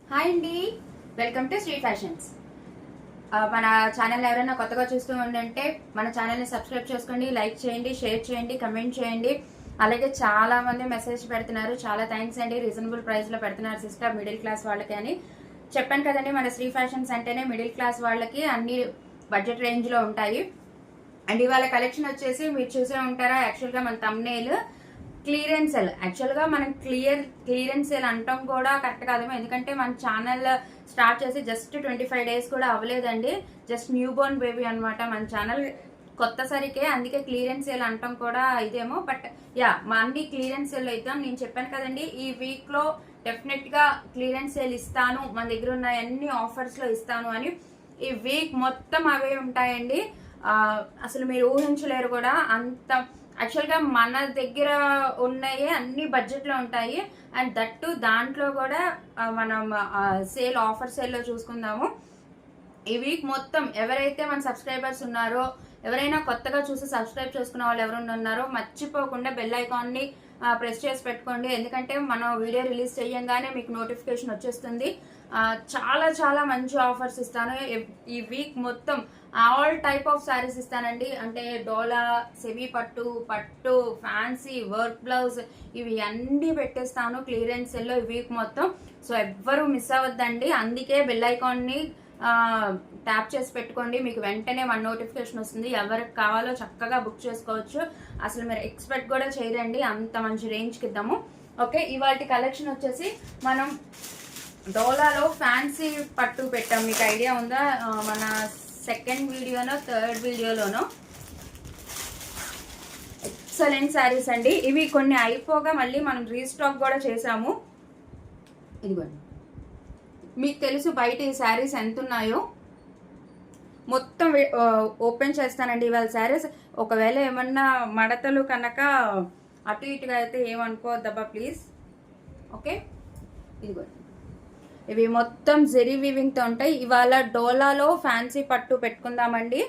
Hi అండి, welcome to Shri fashions. మన channel ఎవరైనా కొత్తగా చూస్తూ ఉండంటే మన ఛానల్ని సబ్స్క్రైబ్ చేసుకోండి, లైక్ చేయండి, షేర్ చేయండి, కమెంట్ చేయండి. అలాగే చాలా మంది మెసేజ్ పెడుతున్నారు, చాలా థ్యాంక్స్ అండి. రీజనబుల్ ప్రైస్లో పెడుతున్నారు సిస్టర్, మిడిల్ క్లాస్ వాళ్ళకి అని చెప్పాను కదండి. మన శ్రీ ఫ్యాషన్స్ అంటేనే మిడిల్ క్లాస్ వాళ్ళకి అన్ని బడ్జెట్ రేంజ్లో ఉంటాయి. అండ్ ఇవాళ కలెక్షన్ వచ్చేసి మీరు చూసే ఉంటారా, యాక్చువల్గా మన థంబ్నెయిల్ క్లియరెన్స్ సేల్. యాక్చువల్గా మనం క్లియరెన్స్ సేల్ అంటాం కూడా కరెక్ట్ కాదేమో, ఎందుకంటే మన ఛానల్ స్టార్ట్ చేసి జస్ట్ 25 days కూడా అవ్వలేదండి. జస్ట్ న్యూ బోర్న్ బేబీ అనమాట మన ఛానల్, కొత్త సరికే. అందుకే క్లియరెన్స్ సేల్ అంటాం కూడా ఇదేమో. బట్ యా, మా అన్ని క్లియరెన్స్ సేల్ ఇద్దాం. నేను చెప్పాను కదండి, ఈ వీక్లో డెఫినెట్గా క్లియరెన్స్ సేల్ ఇస్తాను, మన దగ్గర ఉన్న అన్ని ఆఫర్స్లో ఇస్తాను అని. ఈ వీక్ మొత్తం అవే ఉంటాయండి. అసలు మీరు ఊహించలేరు కూడా అంత. యాక్చువల్గా మన దగ్గర ఉన్నాయి అన్ని బడ్జెట్లో ఉంటాయి. అండ్ దట్టు దాంట్లో కూడా మనం సేల్ ఆఫర్ సేల్లో చూసుకుందాము. ఈ వీక్ మొత్తం ఎవరైతే మన సబ్స్క్రైబర్స్ ఉన్నారో, ఎవరైనా కొత్తగా చూసి సబ్స్క్రైబ్ చేసుకున్న వాళ్ళు ఎవరైనా ఉన్నారో మర్చిపోకుండా బెల్ ఐకాన్ని ప్రెస్ చేసి పెట్టుకోండి. ఎందుకంటే మనం వీడియో రిలీజ్ చేయంగానే మీకు నోటిఫికేషన్ వచ్చేస్తుంది. చాలా చాలా మంచి ఆఫర్స్ ఇస్తాను ఈ వీక్ మొత్తం. ఆల్ టైప్ ఆఫ్ శారీస్ ఇస్తానండి. అంటే డోలా, సెమీ పట్టు, పట్టు, ఫ్యాన్సీ, వర్క్ బ్లౌజ్, ఇవి అన్నీ పెట్టేస్తాను క్లియరెన్స్ సెల్లో ఈ వీక్ మొత్తం. సో ఎవ్వరూ మిస్ అవ్వద్దండి. అందుకే బెల్ ఐకాన్ని ట్యాప్ చేసి పెట్టుకోండి, మీకు వెంటనే మన నోటిఫికేషన్ వస్తుంది. ఎవరికి కావాలో చక్కగా బుక్ చేసుకోవచ్చు. అసలు మీరు ఎక్స్పెక్ట్ కూడా చేయరండి, అంత మంచి రేంజ్కి ఇద్దాము. ఓకే, ఇవాళ కలెక్షన్ వచ్చేసి మనం డోలాలో ఫ్యాన్సీ పట్టు పెట్టాం. మీకు ఐడియా ఉందా? మన సెకండ్ వీడియోనో థర్డ్ వీడియోలోనో ఎక్సలెంట్ శారీస్ అండి. ఇవి కొన్ని అయిపోగా మళ్ళీ మనం రీస్టాక్ కూడా చేసాము. ఇదిగోండి, మీకు తెలుసు బయట ఈ శారీస్ ఎంత ఉన్నాయో. మొత్తం ఓపెన్ చేస్తానండి ఇవాళ శారీస్. ఒకవేళ ఏమన్నా మడతలు కనుక అటు ఇటుగా అయితే ఏమనుకోవద్దబ్బా ప్లీజ్. ఓకే, ఇదిగోండి, ఇవి మొత్తం జెరీ వీవింగ్తో ఉంటాయి. ఇవాళ డోలాలో ఫ్యాన్సీ పట్టు పెట్టుకుందామండి.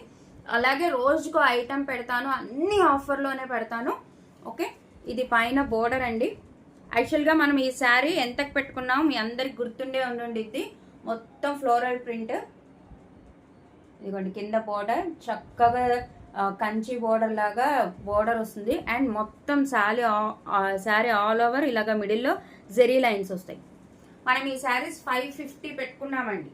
అలాగే రోజుకో ఐటెం పెడతాను, అన్ని ఆఫర్లోనే పెడతాను. ఓకే, ఇది పైన బోర్డర్ అండి. యాక్చువల్గా మనం ఈ శారీ ఎంతకు పెట్టుకున్నాం మీ అందరికి గుర్తుండే ఉండండి. మొత్తం ఫ్లోరల్ ప్రింట్. ఇదిగోండి, కింద బోర్డర్ చక్కగా కంచి బోర్డర్ లాగా బోర్డర్ వస్తుంది. అండ్ మొత్తం శారీ ఆల్ ఓవర్ ఇలాగా మిడిల్లో జెరీ లైన్స్ వస్తాయి. మనం ఈ శారీస్ 550 పెట్టుకున్నామండి.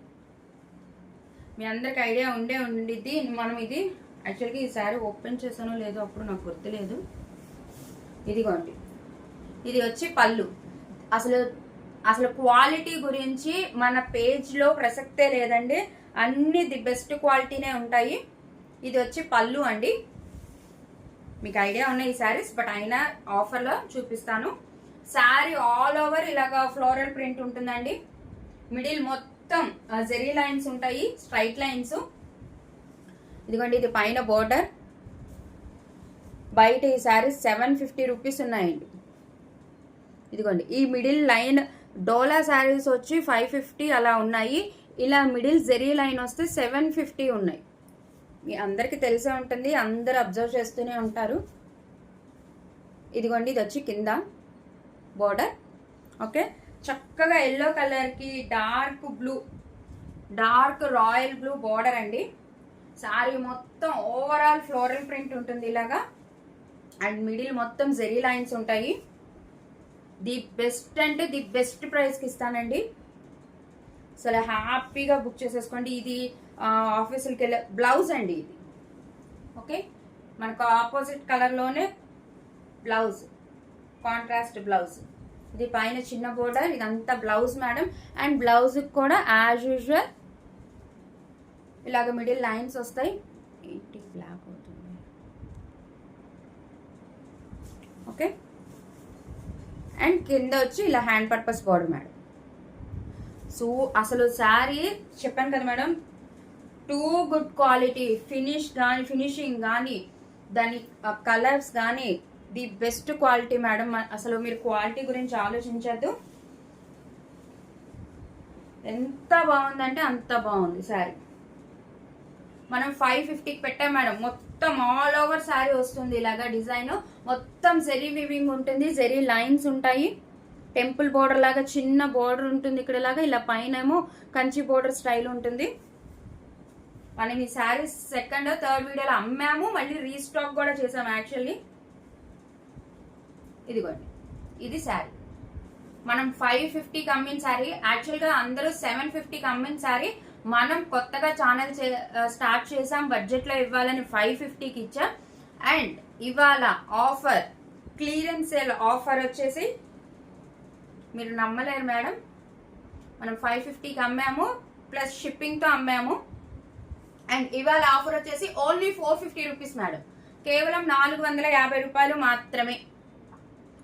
మీ అందరికి ఐడియా ఉండిద్ది. మనం ఇది యాక్చువల్గా ఈ శారీ ఓపెన్ చేసానో లేదో అప్పుడు నాకు గుర్తులేదు. ఇదిగోండి, ఇది వచ్చి పళ్ళు. అసలు క్వాలిటీ గురించి మన పేజ్లో ప్రసక్తే లేదండి, అన్ని ది బెస్ట్ క్వాలిటీనే ఉంటాయి. ఇది వచ్చి పళ్ళు అండి. మీకు ఐడియా ఉన్నాయి ఈ శారీస్, బట్ అయినా ఆఫర్లో చూపిస్తాను. శారీ ఆల్ ఓవర్ ఇలాగా ఫ్లోరల్ ప్రింట్ ఉంటుందండి. మిడిల్ మొత్తం జెరీ లైన్స్ ఉంటాయి, స్ట్రైట్ లైన్స్. ఇదిగోండి, ఇది పైన బోర్డర్. బయట ఈ శారీస్ 750 రూపీస్ ఉన్నాయండి. ఇదిగోండి, ఈ మిడిల్ లైన్ డోలా శారీస్ వచ్చి 550 అలా ఉన్నాయి. ఇలా మిడిల్ జెరీ లైన్ వస్తే 750 ఉన్నాయి. మీ అందరికీ తెలిసే ఉంటుంది, అందరు అబ్జర్వ్ చేస్తూనే ఉంటారు. ఇదిగోండి, ఇది వచ్చి కింద బోర్డర్. ఓకే, చక్కగా ఎల్లో కలర్కి డార్క్ రాయల్ బ్లూ బోర్డర్ అండి. శారీ మొత్తం ఓవరాల్ ఫ్లోరల్ ప్రింట్ ఉంటుంది ఇలాగా. అండ్ మిడిల్ మొత్తం జెరీ లైన్స్ ఉంటాయి. ది బెస్ట్ అంటే ది బెస్ట్ ప్రైస్కి ఇస్తానండి. అసలు హ్యాపీగా బుక్ చేసేసుకోండి. ఇది ఆఫీసులకి వెళ్ళే బ్లౌజ్ అండి ఇది. ఓకే, మనకు ఆపోజిట్ కలర్లోనే బ్లౌజ్, కాంట్రాస్ట్ బ్లౌజ్. ఇది పైన చిన్న బోర్డర్, ఇదంతా బ్లౌజ్ మేడం. అండ్ బ్లౌజ్కి కూడా యాజ్ యూజువల్ ఇలాగ మిడిల్ లైన్స్ వస్తాయి. ఏంటి బ్లాక్ అవుతుంది? ఓకే, అండ్ కింద వచ్చి ఇలా hand purpose border madam. So అసలు శారీ చెప్పాను కదా madam, too good quality. Finishing కానీ దాని కలర్స్ కానీ ది బెస్ట్ క్వాలిటీ మేడం. అసలు మీరు క్వాలిటీ గురించి ఆలోచించద్దు. ఎంత బాగుందంటే అంత బాగుంది శారీ. మనం 550కి పెట్టాం మేడం. మొత్తం ఆల్ ఓవర్ శారీ వస్తుంది ఇలాగా డిజైన్. మొత్తం జెరీ వీవింగ్ ఉంటుంది, జెరీ లైన్స్ ఉంటాయి. టెంపుల్ బోర్డర్ లాగా చిన్న బోర్డర్ ఉంటుంది ఇక్కడ లాగా, ఇలా పైన ఏమో కంచి బోర్డర్ స్టైల్ ఉంటుంది. మనం ఈ శారీస్ సెకండ్ థర్డ్ వీడియోలో అమ్మాము, మళ్ళీ రీస్టాక్ కూడా చేసాము యాక్చువల్లీ. ఇదిగోండి, ఇది శారీ మనం 550కి అమ్మిన శారీ. యాక్చువల్గా అందరూ 750కి అమ్మిన శారీ మనం కొత్తగా ఛానల్ స్టార్ట్ చేసాం, బడ్జెట్లో ఇవ్వాలని 550కి ఇచ్చాం. అండ్ ఇవాళ ఆఫర్, క్లియరెన్స్ సేల్ ఆఫర్ వచ్చేసి మీరు నమ్మలేరు మేడం, మనం 550కి అమ్మాము ప్లస్ షిప్పింగ్తో అమ్మాము. అండ్ ఇవాళ ఆఫర్ వచ్చేసి ఓన్లీ 450 రూపీస్ మేడం, కేవలం 450 రూపాయలు మాత్రమే.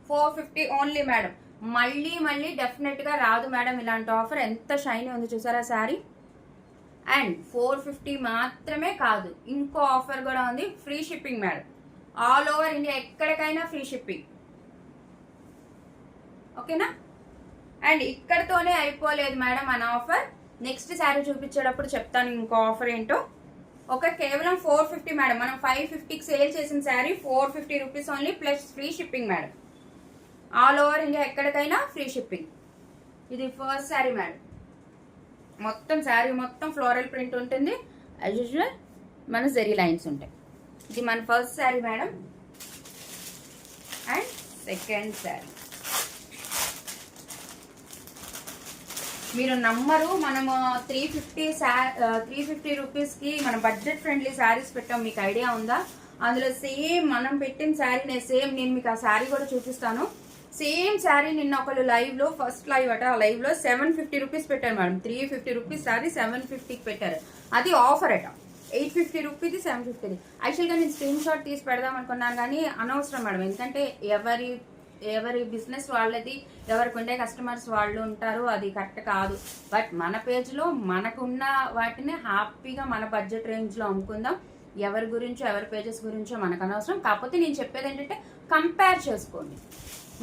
450 ఓన్లీ మేడం. మళ్ళీ మళ్ళీ డెఫినెట్ గా రాదు మేడం ఇలాంటి ఆఫర్. ఎంత షైనీ ఉంది చూసారా శారీ. అండ్ 450 మాత్రమే కాదు, ఇంకో ఆఫర్ కూడా ఉంది, free shipping madam. All over India ఎక్కడికైనా ఫ్రీ షిప్పింగ్, ఓకేనా. అండ్ ఇక్కడతోనే అయిపోలేదు మేడం మన ఆఫర్, నెక్స్ట్ శారీ చూపించేటప్పుడు చెప్తాను ఇంకో ఆఫర్ ఏంటో. ఓకే, కేవలం 450 మేడం. మనం 550కి సేల్ చేసిన sari 450 rupees only plus free shipping madam. All over India ఎక్కడికైనా ఫ్రీ షిప్పింగ్. ఇది ఫస్ట్ శారీ మేడం. మొత్తం శారీ మొత్తం ఫ్లోరల్ ప్రింట్ ఉంటుంది, యాజ్ యూజువల్ మన జెరీ లైన్స్ ఉంటాయి. ఇది మన first sari madam. And second sari మీరు నమ్మరు, మనము 350 రూపీస్కి మన బడ్జెట్ ఫ్రెండ్లీ శారీస్ పెట్టాం, మీకు ఐడియా ఉందా? అందులో సేమ్ మనం పెట్టిన శారీ నేను మీకు ఆ శారీ కూడా చూపిస్తాను. సేమ్ శారీ నిన్న ఒకళ్ళు లైవ్ లో, ఫస్ట్ లైవ్ అట, ఆ లైవ్ లో 750 రూపీస్ పెట్టారు మేడం. 350 రూపీస్ శారీ 750కి పెట్టారు, అది ఆఫర్ అట. 850 రూపీది 750. యాక్చువల్గా నేను స్క్రీన్ షాట్ తీసి పెడదాం అనుకున్నాను కానీ అనవసరం మేడం, ఎందుకంటే ఎవరి బిజినెస్ వాళ్ళది, ఎవరికి ఉండే కస్టమర్స్ వాళ్ళు ఉంటారు, అది కరెక్ట్ కాదు. బట్ మన పేజ్లో మనకున్న వాటిని హ్యాపీగా మన బడ్జెట్ రేంజ్లో అమ్ముకుందాం. ఎవరి గురించో ఎవరి పేజెస్ గురించో మనకు అనవసరం. కాకపోతే నేను చెప్పేది ఏంటంటే కంపేర్ చేసుకోండి,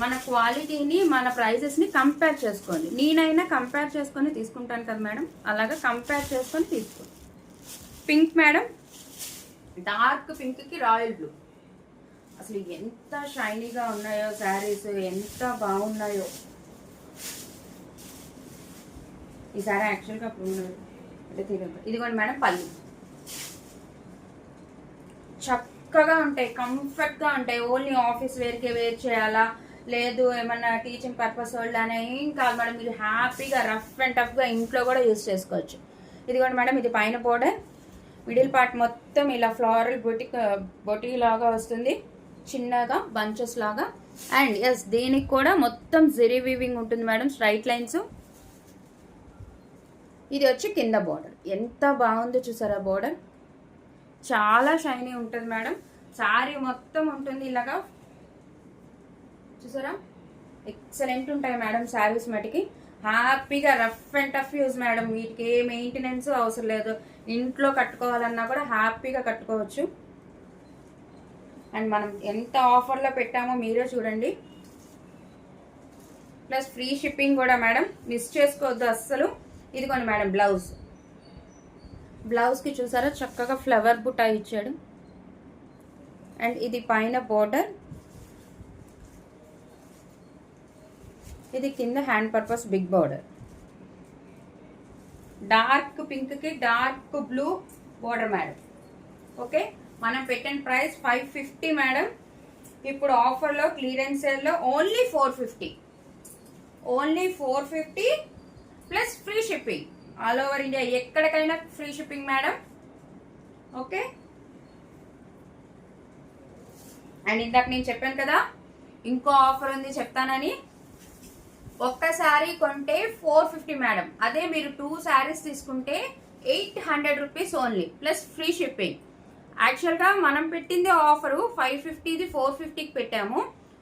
మన క్వాలిటీని మన ప్రైజెస్ని కంపేర్ చేసుకోండి. నేనైనా కంపేర్ చేసుకొని తీసుకుంటాను కదా మేడం, అలాగా కంపేర్ చేసుకొని తీసుకోండి. పింక్ మేడం, డార్క్ పింక్కి రాయల్ బ్లూ. అసలు ఎంత షైనీగా ఉన్నాయో శారీస్, ఎంత బాగున్నాయో. ఈ శారీ యాక్చువల్గా ఇదిగోండి మేడం, పళ్ళు చక్కగా ఉంటాయి, కంఫర్ట్గా ఉంటాయి. ఓన్లీ ఆఫీస్ వేర్కే వేర్ చేయాలా, లేదు ఏమన్నా టీచింగ్ పర్పస్ వాళ్ళు అనే ఏం కాదు మేడం, మీరు హ్యాపీగా రఫ్ అండ్ టఫ్గా ఇంట్లో కూడా యూజ్ చేసుకోవచ్చు. ఇదిగోండి మేడం, ఇది పైన బోర్డర్, మిడిల్ పార్ట్ మొత్తం ఇలా ఫ్లోరల్ బొటీ లాగా వస్తుంది, చిన్నగా బంచెస్ లాగా. అండ్ ఎస్, దీనికి కూడా మొత్తం జెరీ వీవింగ్ ఉంటుంది మేడం, స్ట్రైట్ లైన్స్. ఇది వచ్చి కింద బోర్డర్, ఎంత బాగుందో చూసారా బోర్డర్, చాలా షైనీ ఉంటుంది మేడం. శారీ మొత్తం ఉంటుంది ఇలాగా, చూసారా, ఎక్సలెంట్ ఉంటాయి మేడం శారీస్ మటుకి. హ్యాపీగా rough and tough use madam, వీటికి ఏ మెయింటెనెన్స్ అవసరం లేదు. ఇంట్లో కట్టుకోవాలన్నా కూడా హ్యాపీగా కట్టుకోవచ్చు. అండ్ మనం ఎంత ఆఫర్లో పెట్టామో మీరే చూడండి. ప్లస్ ఫ్రీ షిప్పింగ్ కూడా మేడం, మిస్ చేసుకోవద్దు అస్సలు. ఇదిగోండి మేడం బ్లౌజ్, బ్లౌజ్కి చూసారా చక్కగా ఫ్లవర్ బుట్టా ఇచ్చాడు. అండ్ ఇది పైన బోర్డర్, ఇది కింద hand purpose big border. Dark పింక్కి dark blue border madam. Okay, మనం పెట్టిన ప్రైస్ 550 మేడం. ఇప్పుడు ఆఫర్లో క్లియరెన్స్ సేల్లో only 450, only 450 plus free shipping. All over India ఎక్కడికైనా free shipping madam. Okay, and ఇందాక నేను చెప్పాను కదా ఇంకో ఆఫర్ ఉంది చెప్తానని. ఒక్కసారి కొంటే 450 మేడం, అదే మీరు 2 శారీస్ తీసుకుంటే 800 rupees only plus free shipping. యాక్చువల్గా మనం పెట్టింది ఆఫరు 550ది 450కి పెట్టాము.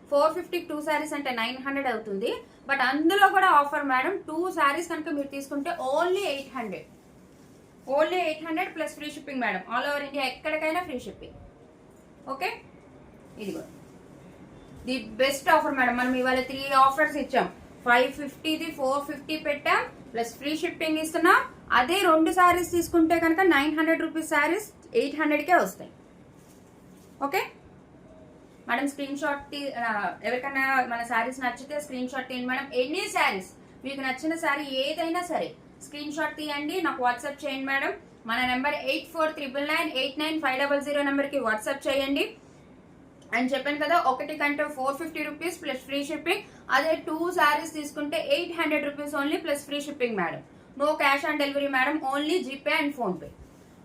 450కి 2 శారీస్ అంటే 900 అవుతుంది. బట్ అందులో కూడా ఆఫర్ మేడం, 2 శారీస్ కనుక మీరు తీసుకుంటే only 800, only 800 plus free shipping madam. All over India ఎక్కడికైనా ఫ్రీ షిప్పింగ్. ఓకే, ఇదిగో ది బెస్ట్ ఆఫర్ మేడం. మనం ఇవాళ 3 ఆఫర్స్ ఇచ్చాం. 550ది 450 పెట్టాం ప్లస్ ఫ్రీ షిప్పింగ్ ఇస్తున్నాం. అదే 2 శారీస్ తీసుకుంటే కనుక 900 రూపీస్ శారీస్ 800కే వస్తాయి. ఓకే, మేడం స్క్రీన్ షాట్ ఎవరికైనా మన శారీస్ నచ్చితే స్క్రీన్ షాట్ తీయండి మేడం. ఎనీ శారీస్ మీకు నచ్చిన శారీ ఏదైనా సరే స్క్రీన్ షాట్ తీయండి, నాకు వాట్సాప్ చేయండి మేడం. మన నెంబర్ 8499989500 నెంబర్కి వాట్సాప్ చేయండి. అని చెప్పాను కదా, ఒకటి కంటే 450 రూపీస్ ప్లస్ ఫ్రీ షిప్పింగ్. అదే 2 శారీస్ తీసుకుంటే 800 rupees only plus free shipping madam. No cash on delivery madam, only GPay and PhonePe.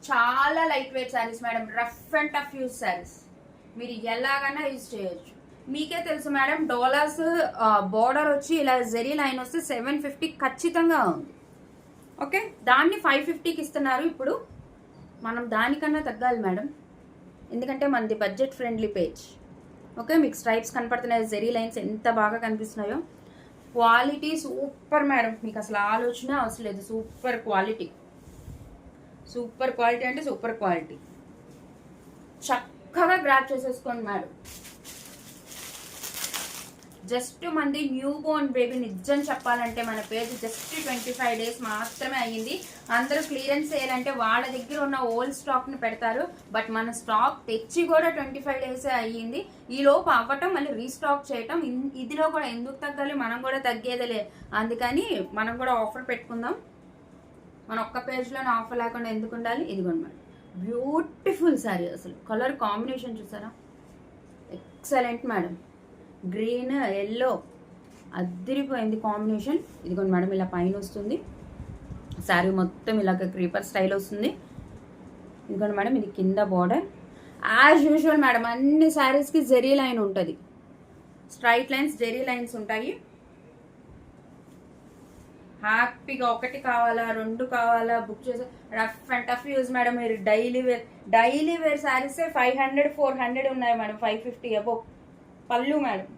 చాలా light weight saris madam, rough and tough use saris, మీరు ఎలాగైనా యూజ్ చేయొచ్చు. మీకే తెలుసు మేడం, డోలాస్ బోర్డర్ వచ్చి ఇలా జెరీ లైన్ వస్తే 750 ఖచ్చితంగా ఉంది. ఓకే, దాన్ని 550కి ఇస్తున్నారు. ఇప్పుడు మనం దానికన్నా తగ్గాలి మేడం, ఎందుకంటే మనది బడ్జెట్ ఫ్రెండ్లీ పేజ్. ఓకే, మీకు స్ట్రైప్స్ కనపడుతున్నాయి, జెరీ లైన్స్ ఎంత బాగా కనిపిస్తున్నాయో. క్వాలిటీ సూపర్ మేడం, మీకు అసలు ఆలోచన అవసరం లేదు. సూపర్ క్వాలిటీ, సూపర్ క్వాలిటీ అంటే సూపర్ క్వాలిటీ. చక్కగా గ్రాప్ చేసేసుకోండి మేడం. జస్ట్ మంది న్యూ బోర్న్ బేబీ, నిజం చెప్పాలంటే మన పేజ్ జస్ట్ 25 డేస్ మాత్రమే అయ్యింది. అందరూ క్లియరెన్స్ చేయాలంటే వాళ్ళ దగ్గర ఉన్న ఓల్డ్ స్టాక్ ని పెడతారు, బట్ మన స్టాక్ తెచ్చి కూడా 25 డేసే అయ్యింది. ఈ లోపు అవ్వటం మళ్ళీ రీస్టాక్ చేయటం, ఇదిలో కూడా ఎందుకు తగ్గాలి, మనం కూడా తగ్గేదిలే, అందుకని మనం కూడా ఆఫర్ పెట్టుకుందాం. మన ఒక్క పేజ్లోనే ఆఫర్ లేకుండా ఎందుకు ఉండాలి. ఇదిగోండి మేడం, బ్యూటిఫుల్ శారీ, అసలు కలర్ కాంబినేషన్ చూసారా, ఎక్సలెంట్ మేడం. గ్రీన్ ఎల్లో అదిరిపోయింది కాంబినేషన్. ఇదిగోండి మేడం, ఇలా పైన వస్తుంది శారీ మొత్తం, ఇలాగ క్రీపర్ స్టైల్ వస్తుంది. ఇదిగోండి మేడం, ఇది కింద బార్డర్. యాజ్ యూజువల్ మేడం, అన్ని శారీస్కి జెరీ లైన్ ఉంటుంది, స్ట్రైట్ లైన్స్ జెరీ లైన్స్ ఉంటాయి. హ్యాపీగా ఒకటి కావాలా 2 కావాలా బుక్ చేసే, rough and tough use madam. మీరు డైలీ వేర్ శారీసే 500 400 ఉన్నాయి మేడం, 550 అబో. పళ్ళు మేడం,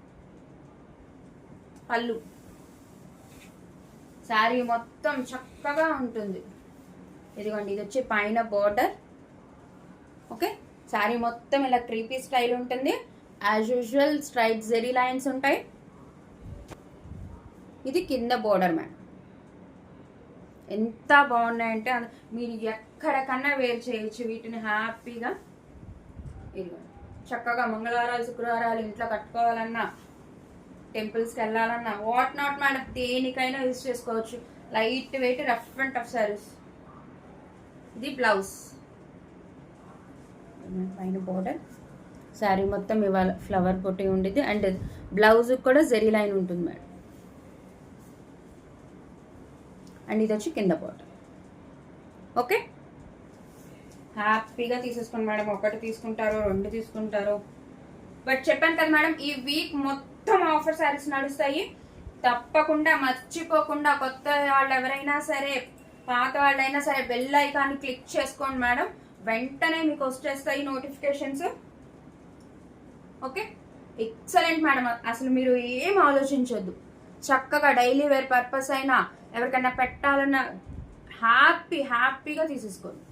పళ్ళు శారీ మొత్తం చక్కగా ఉంటుంది. ఇదిగోండి, ఇది వచ్చి పైన బోర్డర్. ఓకే, శారీ మొత్తం ఇలా క్రీపీ స్టైల్ ఉంటుంది. As usual straight zari lines ఉంటాయి. ఇది కింద బోర్డర్ మేడం. ఎంత బాగున్నాయంటే మీరు ఎక్కడికన్నా వేర్ చేయొచ్చు వీటిని హ్యాపీగా. ఇదిగోండి, చక్కగా మంగళవారాలు శుక్రవారాలు ఇంట్లో కట్టుకోవాలన్నా, టెంపుల్స్కి వెళ్ళాలన్నా, వాట్ నాట్ మేడం, దేనికైనా యూజ్ చేసుకోవచ్చు. Light weight rough and tough saris. ఇది బ్లౌజ్, పైన బోర్డర్, శారీ మొత్తం ఇవాళ ఫ్లవర్ పొట్టి ఉండేది. అండ్ బ్లౌజ్ కూడా జెరీ లైన్ ఉంటుంది మేడం. అండ్ ఇది వచ్చి కింద బోర్డర్. ఓకే, హ్యాపీగా తీసేసుకోండి మేడం. ఒకటి తీసుకుంటారో 2 తీసుకుంటారో, బట్ చెప్పాను కదా మేడం, ఈ వీక్ మొత్తం ఆఫర్ శారీస్ నడుస్తాయి. తప్పకుండా మర్చిపోకుండా కొత్త వాళ్ళు ఎవరైనా సరే, పాత వాళ్ళైనా సరే, బెల్ ఐకాన్ క్లిక్ చేసుకోండి మేడం, వెంటనే మీకు వచ్చేస్తాయి నోటిఫికేషన్స్. ఓకే, ఎక్సలెంట్ మేడం, అసలు మీరు ఏం ఆలోచించొద్దు. చక్కగా డైలీ వేర్ పర్పస్ అయినా, ఎవరికైనా పెట్టాలన్నా హ్యాపీగా తీసేసుకోండి.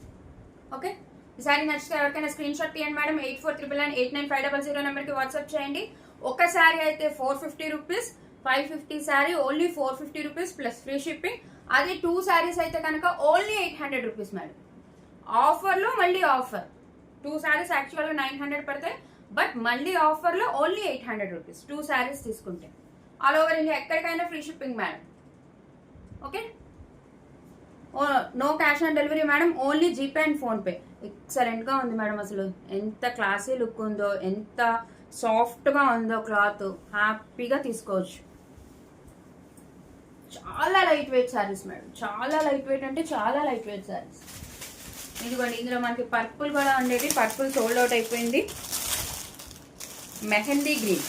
ఓకే, ఈ సారీ నచ్చితే ఎవరికైనా స్క్రీన్ షాట్ తీయండి మేడం. 8499989500 నెంబర్కి వాట్సాప్ చేయండి. ఒక శారీ అయితే 450 rupees, 550 sari only 450 rupees plus free shipping. అదే 2 శారీస్ అయితే కనుక ఓన్లీ 800 రూపీస్ మేడం. ఆఫర్లో మళ్ళీ ఆఫర్, 2 శారీస్ యాక్చువల్గా 900 పడతాయి, బట్ మళ్ళీ ఆఫర్లో ఓన్లీ 800 రూపీస్ 2 శారీస్ తీసుకుంటే. ఆల్ ఓవర్ ఇండియా ఎక్కడికైనా free shipping madam. Okay, no cash on delivery madam, only GPay and PhonePe. ఎక్సలెంట్గా ఉంది మేడం, అసలు ఎంత క్లాసీ లుక్ ఉందో, ఎంత సాఫ్ట్గా ఉందో క్లాత్, హ్యాపీగా తీసుకోవచ్చు. చాలా లైట్ వెయిట్ శారీస్ మేడం, చాలా లైట్ వెయిట్ అంటే చాలా లైట్ వెయిట్ శారీస్. ఇదిగోండి, ఇందులో మనకి పర్పుల్ కూడా ఉండేది, పర్పుల్ సోల్డ్ అవుట్ అయిపోయింది. Mehndi green,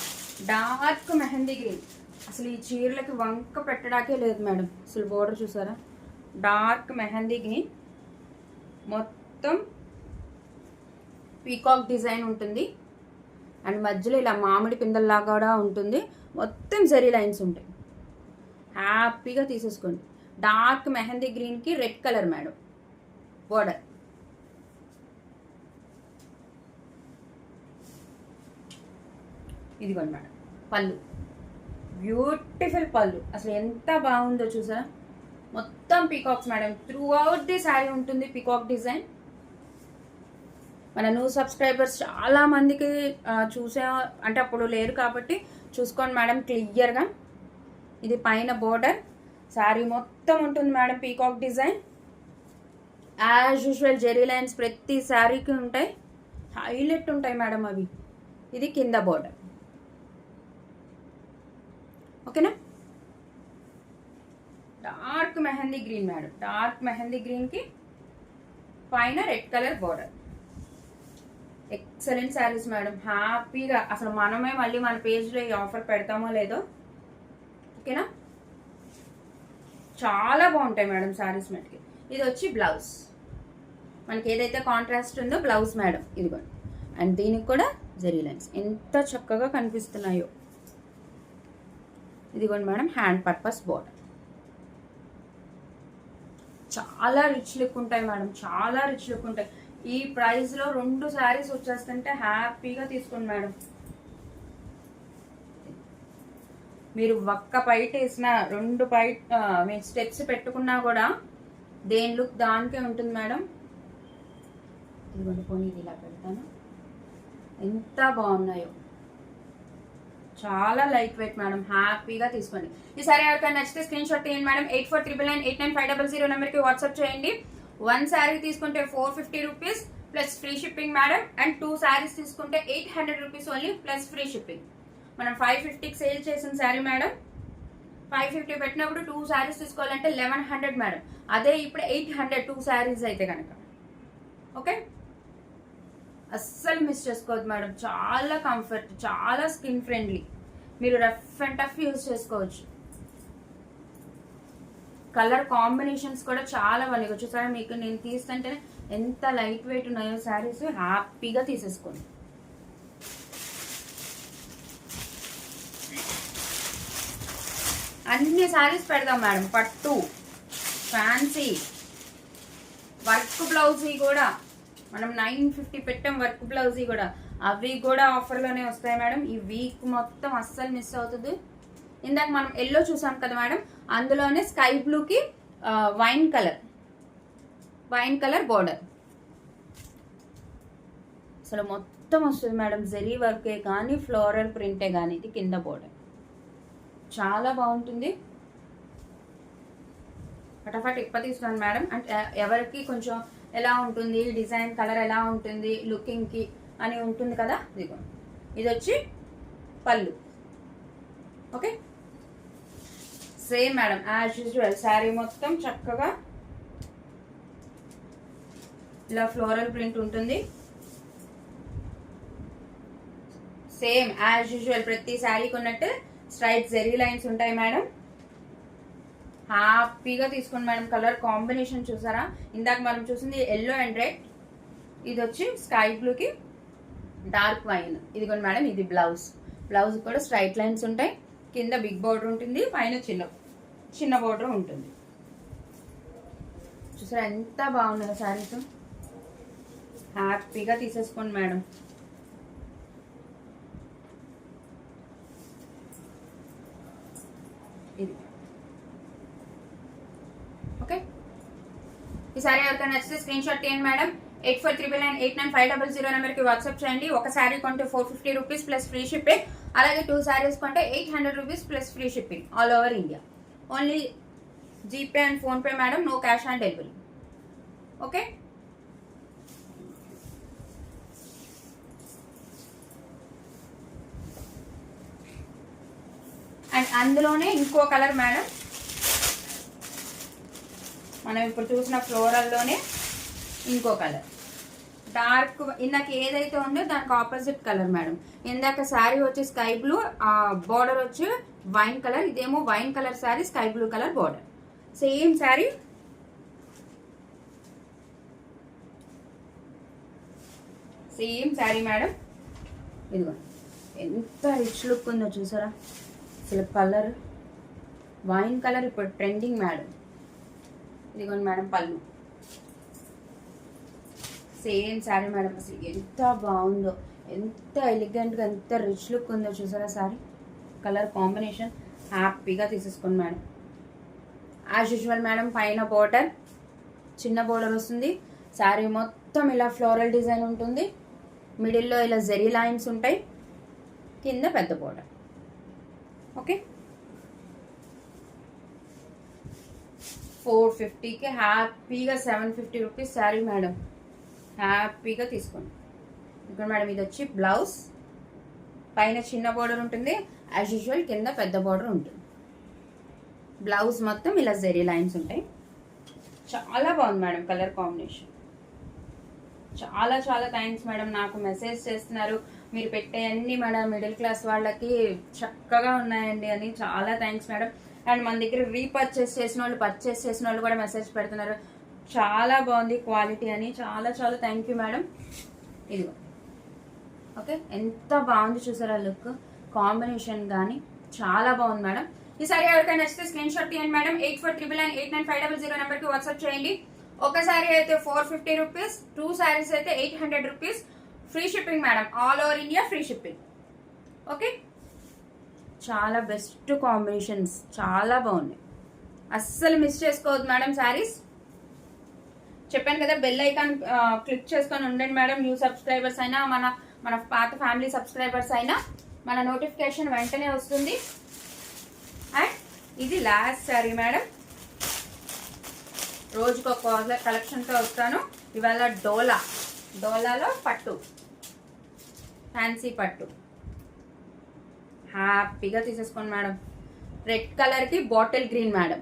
dark mehndi green, అసలు ఈ చీరలకి వంక పెట్టడాకే లేదు మేడం. అసలు బోర్డర్ చూసారా, డార్క్ మెహందీ గ్రీన్, మొత్తం పీకాక్ డిజైన్ ఉంటుంది. అండ్ మధ్యలో ఇలా మామిడి పిందల్లాగా కూడా ఉంటుంది. మొత్తం జరీ లైన్స్ ఉంటాయి. హ్యాపీగా తీసేసుకోండి. డార్క్ మెహందీ గ్రీన్కి రెడ్ కలర్ మేడం బోర్డర్. ఇదిగోండి మేడం పళ్ళు, బ్యూటిఫుల్ పళ్ళు, అసలు ఎంత బాగుందో చూసారా. మొత్తం peacocks madam, through out the sari ఉంటుంది పీకాక్ డిజైన్. మన న్యూ సబ్స్క్రైబర్స్ చాలా మందికి చూసే అంటే అప్పుడు లేరు కాబట్టి చూసుకోండి మేడం క్లియర్గా. ఇది పైన బోర్డర్, శారీ మొత్తం ఉంటుంది madam peacock design. As usual zari lines ప్రతి శారీకి ఉంటాయి, హైలైట్ ఉంటాయి మేడం అవి. ఇది కింద బోర్డర్, ఓకేనా. Dark mehndi green madam, dark mehndi గ్రీన్కి పైన red colour border. Excellent saris madam, హ్యాపీగా అసలు మనమే మళ్ళీ మన పేజ్లో ఈ ఆఫర్ పెడతామో లేదో, ఓకేనా. చాలా బాగుంటాయి మేడం శారీస్ మటుకి. ఇది వచ్చి బ్లౌజ్, మనకి ఏదైతే కాంట్రాస్ట్ ఉందో బ్లౌజ్ మేడం ఇదిగోండి. అండ్ దీనికి కూడా జరీ లైన్స్ ఎంత చక్కగా కనిపిస్తున్నాయో. ఇదిగోండి మేడం హ్యాండ్ పర్పస్ బోర్డర్. చాలా రిచ్ లుక్ ఉంటాయి మేడం, చాలా రిచ్ లుక్ ఉంటాయి. ఈ ప్రైస్లో 2 శారీస్ వచ్చేస్తుంటే హ్యాపీగా తీసుకోండి మేడం. మీరు ఒక్క పైట వేసిన 2 పైట మీరు స్టెప్స్ పెట్టుకున్నా కూడా దేని లుక్ దానికే ఉంటుంది మేడం. ఇదిగోండి పోనీ ఇది ఇలా పెడతాను, ఎంత బాగున్నాయో. చాలా లైట్ వెయిట్ మేడం, హ్యాపీగా తీసుకోండి. ఈ సారీ ఎవరికైనా నచ్చితే స్క్రీన్ షాట్ తీయండి మేడం. 8499899500 నెంబర్కి వాట్సాప్ చేయండి. 1 శారీ తీసుకుంటే 450 rupees plus free shipping madam. And 2 saris తీసుకుంటే 800 rupees only plus free shipping. మనం 550కి సేల్ చేసిన శారీ మేడం, 550 పెట్టినప్పుడు 2 శారీస్ తీసుకోవాలంటే 1100 మేడం. అదే ఇప్పుడు 800 2 శారీస్ అయితే కనుక, ఓకే. అస్సలు మిస్ చేసుకోవద్దు మేడం, చాలా కంఫర్ట్, చాలా స్కిన్ ఫ్రెండ్లీ. మీరు రఫ్ అండ్ టఫ్ యూజ్ చేసుకోవచ్చు. కలర్ కాంబినేషన్స్ కూడా చాలా బాగా చూసారా, మీకు నేను తీస్తుంటేనే ఎంత లైట్ వెయిట్ ఉన్నాయో శారీస్, హ్యాపీగా తీసేసుకోండి. అన్ని శారీస్ పెడదాం మేడం, పట్టు, ఫ్యాన్సీ, వర్క్ బ్లౌజీ కూడా మనం 950 పెట్టాం, వర్క్ బ్లౌజీ కూడా, అవి కూడా ఆఫర్లోనే వస్తాయి మేడం. ఈ వీక్ మొత్తం అస్సలు మిస్ అవుతుంది. ఇందాక మనం ఎల్లో చూసాం కదా మేడం, అందులోనే స్కై బ్లూకి వైన్ కలర్ బోర్డర్ అసలు మొత్తం వస్తుంది మేడం. జరీ వర్కే కానీ ఫ్లోరల్ ప్రింటే కానీ, ఇది కింద బోర్డర్ చాలా బాగుంటుంది. ఫటాఫట్ ఇప్ప తీస్తున్నాను మేడం. అంటే ఎవరికి కొంచెం ఎలా ఉంటుంది డిజైన్, కలర్ ఎలా ఉంటుంది లుకింగ్కి అని ఉంటుంది కదా. ఇదిగో ఇది వచ్చి పళ్ళు, okay. Same madam as usual sari మొత్తం చక్కగా ఇలా ఫ్లోరల్ ప్రింట్ ఉంటుంది. సేమ్ యాజ్ యూజువల్ ప్రతి శారీకి ఉన్నట్టు స్ట్రైట్ జెరీ లైన్స్ ఉంటాయి మేడం. హ్యాపీగా తీసుకోండి మేడం. కలర్ కాంబినేషన్ చూసారా, ఇందాక మనం చూసింది ఎల్లో అండ్ రెడ్, ఇది వచ్చి స్కై బ్లూకి డార్క్ వైన్. ఇదిగోండి మేడం, ఇది బ్లౌజ్ కూడా స్ట్రైట్ లైన్స్ ఉంటాయి, కింద బిగ్ బోర్డర్ ఉంటుంది, పైన చిన్న బోర్డర్ ఉంటుంది. చూసారా ఎంత బాగున్నాయో శారీస్, హ్యాపీగా తీసేసుకోండి మేడం. ఇది ఓకే. ఈ సారీ ఎవరికైనా నచ్చితే స్క్రీన్ షాట్ తీయండి మేడం. 8439899500 నెంబర్కి వాట్సాప్ చేయండి. ఒక శారీ కొంటే 450 రూపీస్ ప్లస్ ఫ్రీ షిప్పింగ్, అలాగే 2 శారీస్ కొంటే 800 rupees plus free shipping all over India. Only GPay and PhonePe madam, no cash on delivery, okay. And అందులోనే ఇంకో కలర్ మేడం, మనం ఇప్పుడు చూసిన ఫ్లోరల్లోనే ఇంకో కలర్ డార్క్. ఇందాక ఏదైతే ఉందో దానికి ఆపోజిట్ కలర్ మేడం. ఇందాక శారీ వచ్చి స్కై బ్లూ, బోర్డర్ వచ్చి వైన్ కలర్, ఇదేమో wine colour sari, sky blue colour border. Same sari, madam. ఇదిగో ఎంత రిచ్ లుక్ ఉందో చూసారా, అసలు కలర్ వైన్ కలర్ ఇప్పుడు ట్రెండింగ్ మేడం. ఇదిగోండి మేడం పళ్ళు, సేమ్ శారీ మేడం. అసలు ఎంత బాగుందో, ఎంత ఎలిగెంట్గా, ఎంత రిచ్ లుక్ ఉందో చూసారా శారీ. కలర్ కాంబినేషన్ హ్యాపీగా తీసేసుకోండి మేడం. యాజ్ యూజువల్ మేడం, పైన బోర్డర్ చిన్న బోర్డర్ వస్తుంది, శారీ మొత్తం మొత్తం ఇలా ఫ్లోరల్ డిజైన్ ఉంటుంది, మిడిల్లో ఇలా జెరీ లైన్స్ ఉంటాయి, కింద పెద్ద బోర్డర్. ఓకే, 450కి హ్యాపీగా 750 రూపీస్ శారీ మేడం, హ్యాపీగా తీసుకోండి. ఇక్కడ మేడం ఇది వచ్చి బ్లౌజ్, పైన చిన్న బోర్డర్ ఉంటుంది, యాజ్ యూజువల్ కింద పెద్ద బోర్డర్ ఉంటుంది. బ్లౌజ్ మొత్తం ఇలా జెరీ లైన్స్ ఉంటాయి. చాలా బాగుంది మేడం కలర్ కాంబినేషన్. చాలా చాలా థ్యాంక్స్ మేడం, నాకు మెసేజ్ చేస్తున్నారు మీరు పెట్టే అన్ని మేడం మిడిల్ క్లాస్ వాళ్ళకి చక్కగా ఉన్నాయండి అని. చాలా థ్యాంక్స్ మేడం. అండ్ మన దగ్గర రీపర్చేస్ చేసిన వాళ్ళు, పర్చేస్ చేసిన వాళ్ళు కూడా మెసేజ్ పెడుతున్నారు చాలా బాగుంది క్వాలిటీ అని. చాలా చాలా థ్యాంక్ యూ మేడం. ఇదిగో ఓకే, ఎంత బాగుంది చూసారా లుక్, కాంబినేషన్ కానీ చాలా బాగుంది మేడం. ఈ సారీ ఎవరికైనా నచ్చితే స్క్రీన్ షాట్ తీయండి మేడం. 8499899500 నెంబర్కి వాట్సాప్ చేయండి. ఒక సారీ అయితే 450 రూపీస్, 2 సారీస్ అయితే 800 rupees. Free shipping madam, all over India free shipping. Okay, చాలా బెస్ట్ కాంబినేషన్స్, చాలా బాగున్నాయి, అస్సలు మిస్ చేసుకోవద్దు మేడం శారీస్. చెప్పాను కదా బెల్ ఐకాన్ క్లిక్ చేసుకొని ఉండండి మేడం. న్యూ సబ్స్క్రైబర్స్ అయినా మన పాత ఫ్యామిలీ సబ్స్క్రైబర్స్ అయినా మన నోటిఫికేషన్ వెంటనే వస్తుంది. అండ్ ఇది లాస్ట్ శారీ మేడం, రోజుకొక కలెక్షన్తో వస్తాను. ఇవాళ డోలాలో పట్టు, ఫ్యాన్సీ పట్టు, హ్యాపీగా తీసేసుకోండి మేడం. రెడ్ కలర్కి bottle green madam,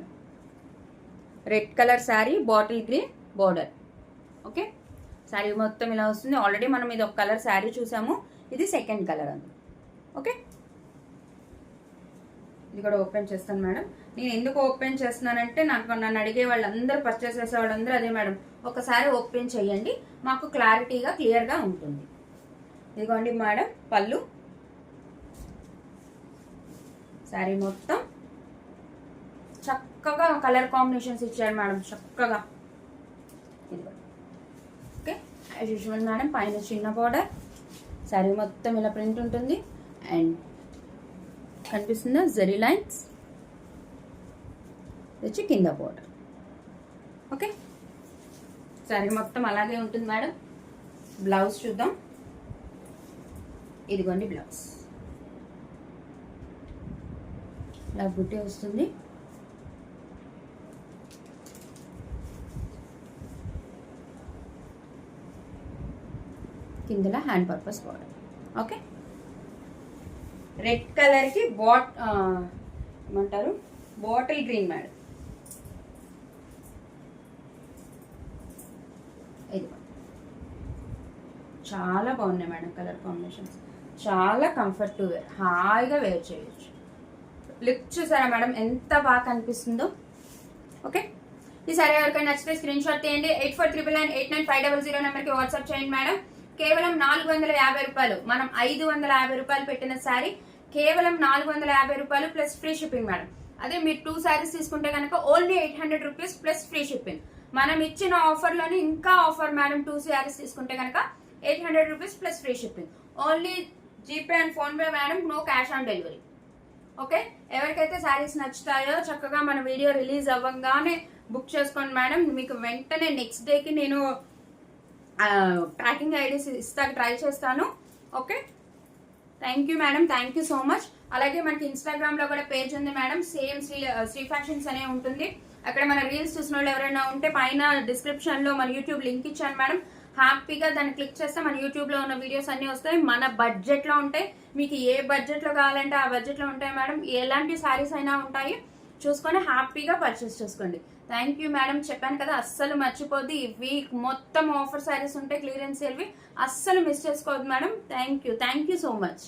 red colour sari, bottle green border. Okay, sari మొత్తం ఇలా వస్తుంది. ఆల్రెడీ మనం ఇది ఒక కలర్ శారీ చూసాము, ఇది సెకండ్ కలర్ అండి. ఓకే, ఇది కూడా ఓపెన్ చేస్తాను మేడం. నేను ఎందుకు ఓపెన్ చేస్తున్నానంటే నన్ను అడిగే వాళ్ళందరూ, పర్చేస్ చేసే వాళ్ళందరూ అదే మేడం, ఒకసారి ఓపెన్ చేయండి మాకు క్లారిటీగా క్లియర్గా ఉంటుంది. ఇదిగోండి మేడం పళ్ళు, శారీ మొత్తం చక్కగా కలర్ కాంబినేషన్స్ ఇచ్చారు మేడం, చక్కగా. ఓకే, యాజ్ యూజువల్ మేడం పైన చిన్న బోర్డర్, శారీ మొత్తం ఇలా ప్రింట్ ఉంటుంది. అండ్ కనిపిస్తుందా జెరీ లైన్స్, వచ్చి కింద బోర్డర్. ఓకే, శారీ మొత్తం అలాగే ఉంటుంది మేడం. బ్లౌజ్ చూద్దాం. ఇదిగోండి బ్లౌజ్, ఇలా బుట్టే వస్తుంది. కిందలా hand purpose border. Okay, red కలర్కి ఏమంటారు బాటిల్ గ్రీన్ మేడం. ఇది చాలా బాగున్నాయి మేడం కలర్ కాంబినేషన్స్, చాలా కంఫర్ట్ టు వేర్, హాయిగా వేర్ చేయొచ్చు. లుక్ చూసారా మేడం ఎంత బాగా కనిపిస్తుందో. ఓకే, ఈ సారీ ఎవరికైనా నచ్చితే స్క్రీన్ షాట్ తీయండి. 8499899500 నెంబర్కి వాట్సాప్ చేయండి మేడం. కేవలం 450 రూపాయలు. మనం 550 రూపాయలు పెట్టిన శారీ కేవలం 450 రూపాయలు ప్లస్ ఫ్రీ షిప్పింగ్ మేడం. అదే మీరు 2 శారీస్ తీసుకుంటే కనుక only 800 rupees plus free shipping. మనం ఇచ్చిన ఆఫర్లోని ఇంకా ఆఫర్ మేడం, 2 శారీస్ తీసుకుంటే కనుక 800 rupees plus free shipping. Only GPay and PhonePe madam, no cash on delivery. Okay, ఎవరికైతే శారీస్ నచ్చుతాయో చక్కగా మన వీడియో రిలీజ్ అవ్వగానే బుక్ చేసుకోండి మేడం. మీకు వెంటనే నెక్స్ట్ డేకి నేను ట్రాకింగ్ ఐడీస్ ఇస్తాను, ట్రై చేస్తాను. Okay, thank you madam, thank you so much. అలాగే మనకి ఇన్స్టాగ్రామ్ లో కూడా పేజ్ ఉంది మేడం, సేమ్ శ్రీ ఫ్యాషన్స్ అనే ఉంటుంది. అక్కడ మన రీల్స్ చూసిన వాళ్ళు ఎవరైనా ఉంటే పైన డిస్క్రిప్షన్ లో మన యూట్యూబ్ లింక్ ఇచ్చాను మేడం. హ్యాపీగా దాన్ని క్లిక్ చేస్తే మన యూట్యూబ్ లో ఉన్న వీడియోస్ అన్ని వస్తాయి, మన బడ్జెట్ లో ఉంటాయి. మీకు ఏ బడ్జెట్ లో కావాలంటే ఆ బడ్జెట్ లో ఉంటాయి మేడం. ఎలాంటి శారీస్ అయినా ఉంటాయి, చూసుకొని హ్యాపీగా పర్చేస్ చేసుకోండి. థ్యాంక్ యూ మేడం, చెప్పాను కదా అస్సలు మర్చిపోద్ది. ఈ వీక్ మొత్తం ఆఫర్ శారీస్ ఉంటాయి, క్లియరెన్స్ సేల్వి, అస్సలు మిస్ చేసుకోవద్దు madam. Thank you so much.